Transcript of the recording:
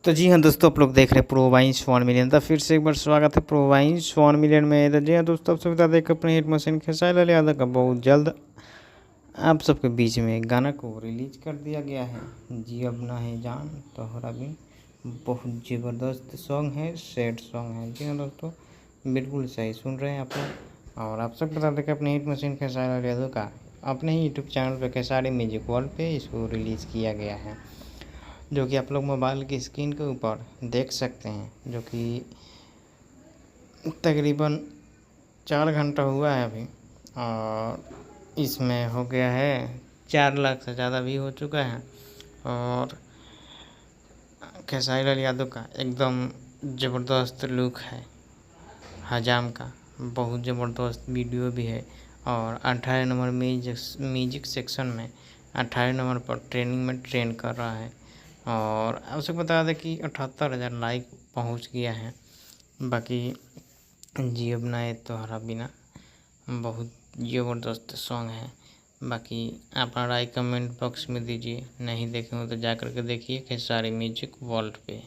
तो जी हाँ दोस्तों, आप लोग देख रहे हैं प्रोवाइंस 1 मिलियन। तो फिर से एक बार स्वागत है प्रोवाइंस 1 मिलियन में। तो जी हाँ दोस्तों, आप सुविधा देख अपने हिट मशीन खेसारी लाल यादव का बहुत जल्द आप सबके बीच में एक गाना को रिलीज कर दिया गया है। जी अब ना है जान तोहरा बिन। बहुत ज़बरदस्त सॉन्ग है, सैड सॉन्ग है। जी हाँ दोस्तों, बिल्कुल सही सुन रहे हैं आप लोग। और आप सब बता दें कि अपने हिट मशीन खेसारी लाल यादव का अपने ही यूट्यूब चैनल पर खेसारी म्यूजिक वर्ल्ड पे इसको रिलीज़ किया गया है, जो कि आप लोग मोबाइल की स्क्रीन के ऊपर देख सकते हैं। जो कि तकरीबन 4 घंटा हुआ है अभी, और इसमें हो गया है 4 लाख से ज़्यादा भी हो चुका है। और खेसारी लाल यादव का एकदम ज़बरदस्त लुक है हजाम का, बहुत ज़बरदस्त वीडियो भी है। और 18 नंबर म्यूजिक सेक्शन में 18 नंबर पर ट्रेनिंग में ट्रेन कर रहा है। और आपसे बता दें कि 78,000 लाइक पहुंच गया है। बाकी जी अब ना तोहरा बिना बहुत ज़बरदस्त सॉन्ग है। बाकी अपना राय कमेंट बॉक्स में दीजिए, नहीं देखे हो तो जा कर के देखिए खेसारी म्यूजिक वर्ल्ड पे।